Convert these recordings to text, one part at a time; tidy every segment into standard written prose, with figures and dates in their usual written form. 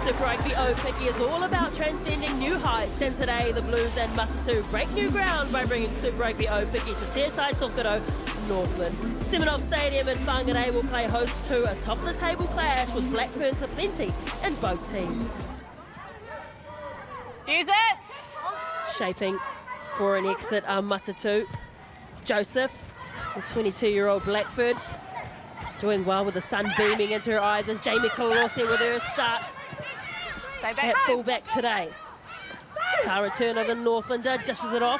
Super Rugby Opiki is all about transcending new heights, and today the Blues and Matatū break new ground by bringing Super Rugby Opiki to Te Tai Tokerau, Northland. Seminole Stadium in Whangarei will play host to a top-of-the-table clash with Blackburns aplenty in both teams. Use it! Shaping for an exit are Matatū. Joseph, the 22-year-old Blackford, doing well with the sun beaming into her eyes as Jamie Kalorsi with her start at fullback today. Tara Turner, the Northlander, dishes it off.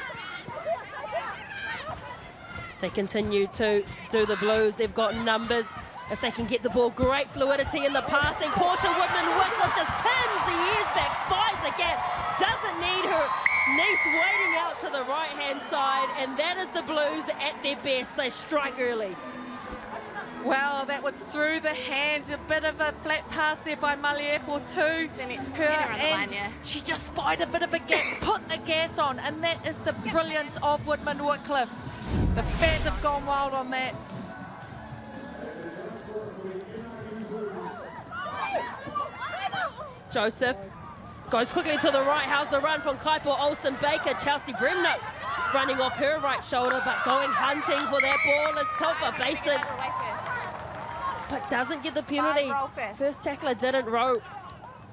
They continue to do the Blues. They've got numbers. If they can get the ball, great fluidity in the passing. Portia Woodman-Wycliffe just pins the ears back, spies the gap, doesn't need her niece waiting out to the right-hand side, and that is the Blues at their best. They strike early. Well, that was through the hands, a bit of a flat pass there by Maliepo to her, and she just spied a bit of a gap, put the gas on, and that is the brilliance of Woodman-Wycliffe. The fans have gone wild on that. Joseph goes quickly to the right. How's the run from Kaipo Olsen-Baker? Chelsea Bremner running off her right shoulder, but going hunting for that ball is Telfa Basin. But doesn't get the penalty. First tackler didn't row.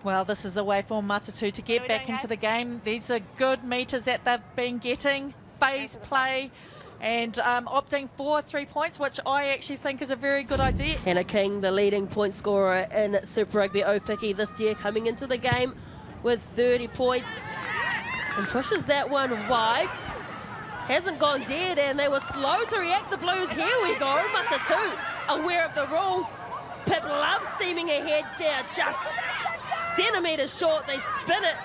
Well, this is a way for Matatū to get back into the game. These are good meters that they've been getting. Phase play and opting for 3 points, which I actually think is a very good idea. Hannah King, the leading point scorer in Super Rugby Opiki this year, coming into the game with 30 points and pushes that one wide. Hasn't gone dead, and they were slow to react, the Blues. Here we go, Matatū, aware of the rules. Pip loves steaming ahead, just centimetres short. They spin it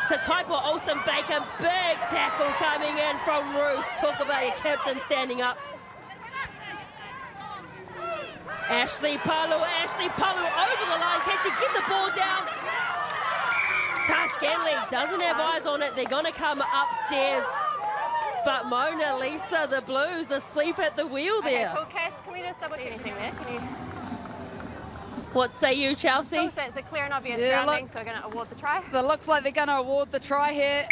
to Kaipo Olsen-Baker. Big tackle coming in from Roos. Talk about your captain standing up. Ashley Palu over the line. Can she get the ball down? Tash Ganley doesn't have eyes on it. They're going to come upstairs. But Mona Lisa, the Blues, asleep at the wheel there. Okay, cool, Cass. Can we just double check anything there? Can you... What say you, Chelsea? Cool, so it's a clear and obvious grounding, so we're going to award the try. It looks like they're going to award the try here.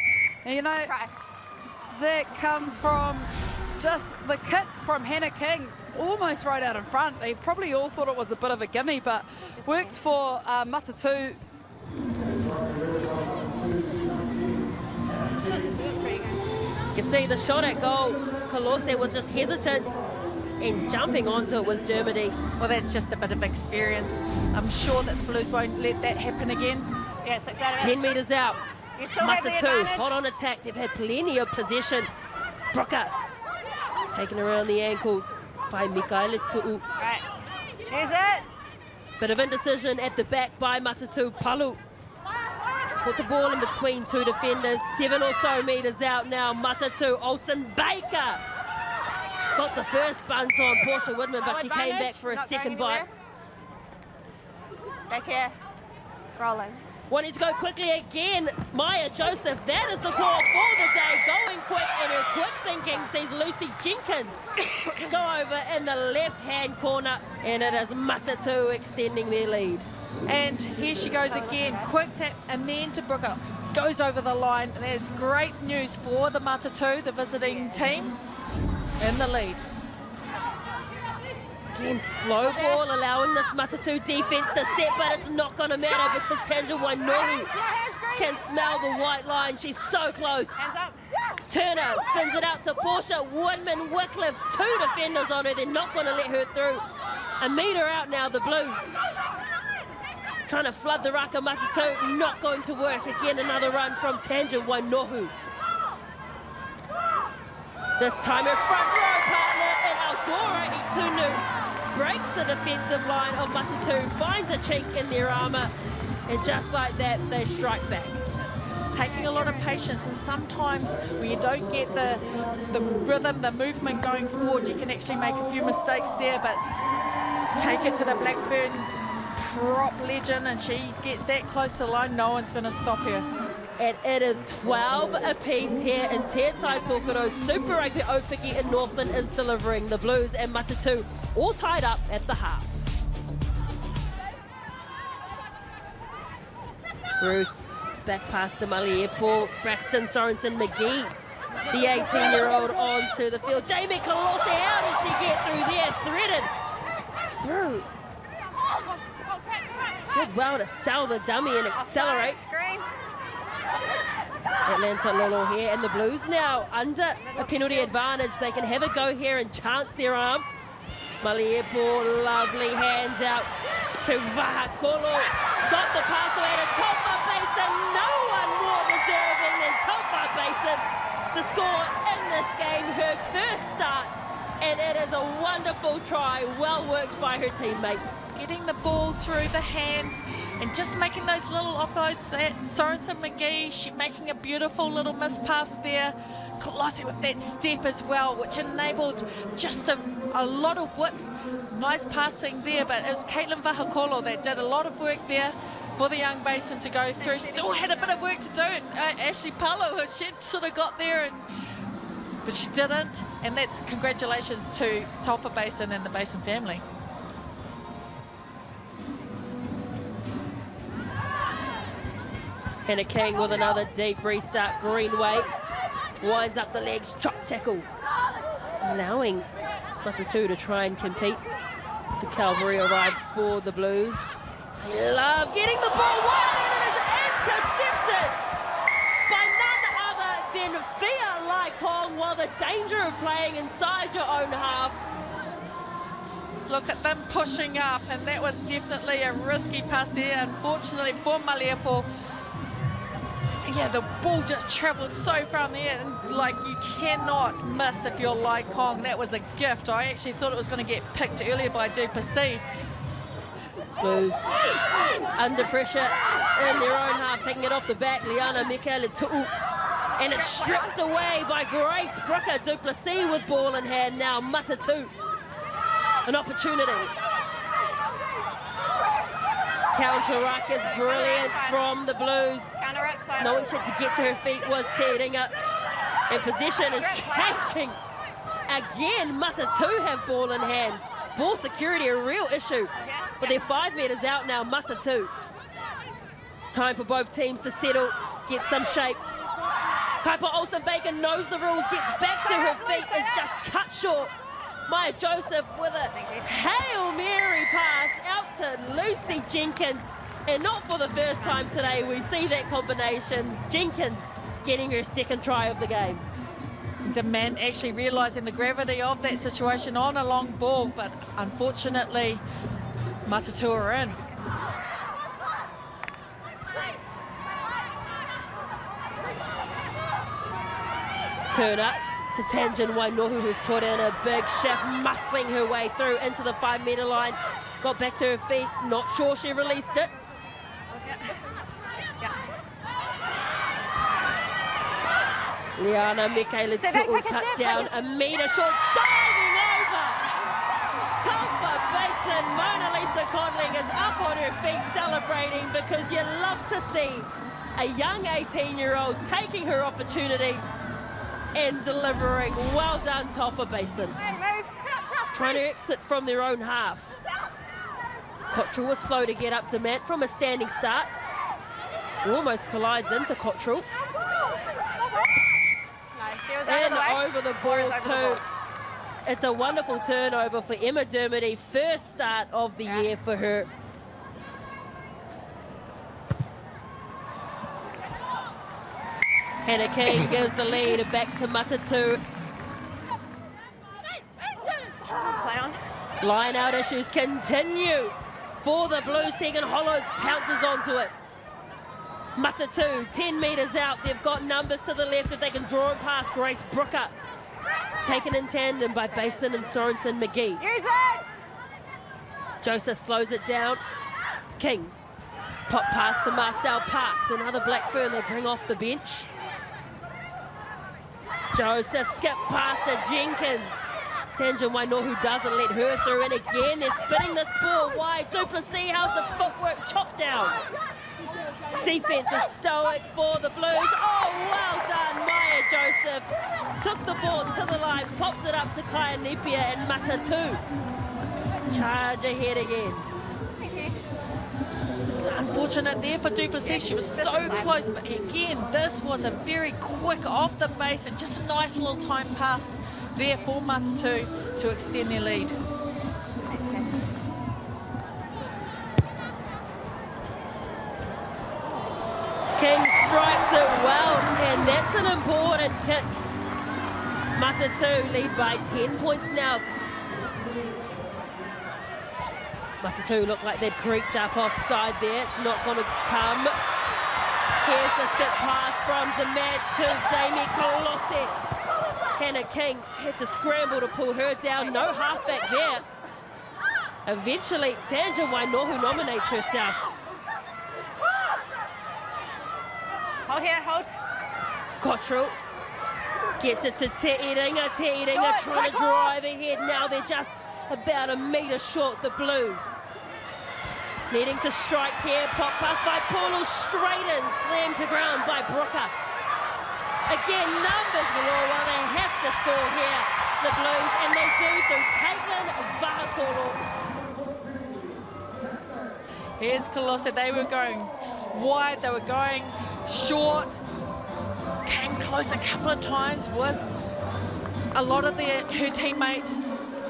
And you know, that comes from just the kick from Hannah King, almost right out in front. They probably all thought it was a bit of a gimme, but worked for Matatū. You can see the shot at goal. Kalorsi was just hesitant, and jumping onto it was Dermody. Well, that's just a bit of experience. I'm sure that the Blues won't let that happen again. Yeah, 6 out of 10 metres out. Matatū, hot hot on attack. They've had plenty of possession. Brooker taken around the ankles by Mikaela Tu'u. Right, here's it. Bit of indecision at the back by Matatū. Palu put the ball in between two defenders. 7 or so metres out now. Matatū, Olsen-Baker got the first bunt on Portia Woodman, but she came back for a second bite. Back here, rolling. Wanting to go quickly again, Maya Joseph, that is the call for the day. Going quick, and her quick thinking sees Lucy Jenkins go over in the left-hand corner, and it is Matatū extending their lead. And here she goes again, quick tap, and then to Brooker. Goes over the line, and there's great news for the Matatū, the visiting team, in the lead. Again, slow ball, allowing this Matatū defence to set, but it's not going to matter because Tanja Wainohu can smell the white line. She's so close. Turner spins it out to Portia Woodman-Wycliffe. 2 defenders on her. They're not going to let her through. A metre out now, the Blues. Trying to flood the ruck of Matatū. Not going to work. Again, another run from Tanja Wainohu. This time her front row partner in Aldora Itunu breaks the defensive line of Matatū, finds a chink in their armour, and just like that, they strike back. Taking a lot of patience, and sometimes when you don't get the rhythm, the movement going forward, you can actually make a few mistakes there, but take it to the Blackburn prop legend, and she gets that close to the line, no one's going to stop her. And it is 12 apiece here in Te Tai Tokerau. Super Rugby Opiki in Northland is delivering. The Blues and Matatū all tied up at the half. Bruce, back pass to Maliepo. Braxton Sorensen McGee, the 18-year-old onto the field. Jamie Colossi, how did she get through there? Threaded through. Did well to sell the dummy and accelerate. Atlanta Lolo here, and the Blues now under a penalty advantage. They can have a go here and chance their arm. Maliepo, lovely hands out to Vahakolo. Got the pass away to Taupa Basin. No one more deserving than Taupa Basin to score in this game, her first start. And it is a wonderful try, well worked by her teammates. Getting the ball through the hands and just making those little offloads. That Sorensen McGee, she making a beautiful little miss pass there. Colossi with that step as well, which enabled just a lot of width. Nice passing there, but it was Caitlin Vahakolo that did a lot of work there for the young Basin to go through. Still had a bit of work to do. And, Ashley Palo, she sort of got there, but she didn't. And that's congratulations to Taupa Basin and the Basin family. Hannah King with another deep restart. Greenway winds up the legs, chop tackle, allowing Matatū to try and compete. The cavalry arrives for the Blues. They love getting the ball wide, and it is intercepted by none other than Fia Laikong, while the danger of playing inside your own half. Look at them pushing up, and that was definitely a risky pass there, unfortunately for Maliepo. Yeah, the ball just travelled so far in the air, and like, you cannot miss if you're Laikong. That was a gift. I actually thought it was going to get picked earlier by Duplessis. Blues under pressure in their own half, taking it off the back. Liana Michaelitu'u, and it's stripped away by Grace Brooker. Duplessis with ball in hand now. Matatū, an opportunity. Counter-ruck is brilliant from the Blues. Knowing she had to get to her feet was Teringa. And possession is changing. Again, Matatū have ball in hand. Ball security a real issue. But they're 5 meters out now, Matatū. Time for both teams to settle, get some shape. Kaipa Olsen-Bacon knows the rules, gets back to her feet, is just cut short. Maya Joseph with a Hail Mary pass out to Lucy Jenkins. And not for the first time today, we see that combination. Jenkins getting her second try of the game. Demand actually realising the gravity of that situation on a long ball, but unfortunately, Matatū are in. Turn up to Tanjin Wainohu, who's put in a big shift, muscling her way through into the 5 metre line. Got back to her feet, not sure she released it. Liana Michaelitu'u cut down a metre short, diving over. Taupa Basin, Mona Lisa Codling is up on her feet celebrating, because you love to see a young 18-year-old taking her opportunity and delivering. Well done, Taupa Basin. Trying to exit from their own half. Cottrell was slow to get up to Matt from a standing start. Almost collides into Cottrell. And over the ball too. It's a wonderful turnover for Emma Dermody. First start of the year for her. Hannah King gives the lead back to Matatū. Line out issues continue for the Blues. Tegan Hollows pounces onto it. Matatū, 10 metres out. They've got numbers to the left if they can draw it past Grace Brooker. Taken in tandem by Basin and Sorensen McGee. Use it! Joseph slows it down. King, pop pass to Marcel Parks. Another Black Fern they bring off the bench. Joseph skip past to Jenkins. Tanjin Wainohu doesn't let her through, and again they're spinning this ball wide. Duplessis, how's the footwork chopped down? Defense is stoic for the Blues. Oh, well done, Maya Joseph. Took the ball to the line, popped it up to Kaya Nepia, and Matatū charge ahead again. It's unfortunate there for Duplessis. She was so close, but again, this was a very quick off the base and just a nice little time pass there for Matatū to extend their lead. King strikes it well, and that's an important kick. Matatū lead by 10 points now. Matatū look like they've creeped up offside there. It's not going to come. Here's the skip pass from Demand to Jamie Colosse. Hannah King had to scramble to pull her down. No halfback there. Eventually, Tanja Wainohu nominates herself. Hold here, hold. Cottrell gets it to Te Iringa. Te Iringa trying to drive ahead. Now they're just about a metre short, the Blues. Needing to strike here. Pop pass by Pulu, straight in. Slammed to ground by Brooker. Again, numbers galore. Well, they have to score here, the Blues, and they do through Caitlin Vahakoro. Here's Colosse. They were going wide, they were going short. Came close a couple of times with a lot of her teammates,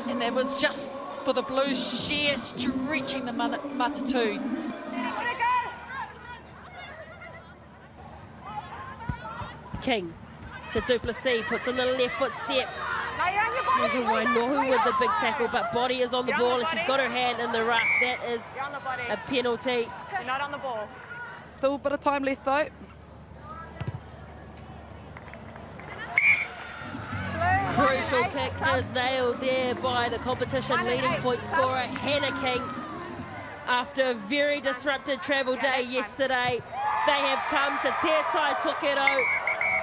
and it was just for the Blues sheer stretching the Matatū. King to Duplessis, puts on the left foot step. Tanja Wainohu with the big tackle, but Body is on the ball and she's got her hand in the rough. That is a penalty. You're not on the ball. Still a bit of time left though. Crucial kick is nailed there by the competition leading point scorer Hannah King. After a very disrupted travel day yesterday, they have come to Te Tai Tokerau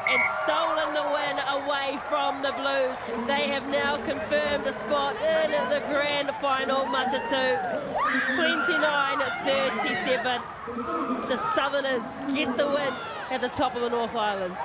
and stolen the win away from the Blues. They have now confirmed a spot in the grand final. Matatū 29-37. The Southerners get the win at the top of the North Island.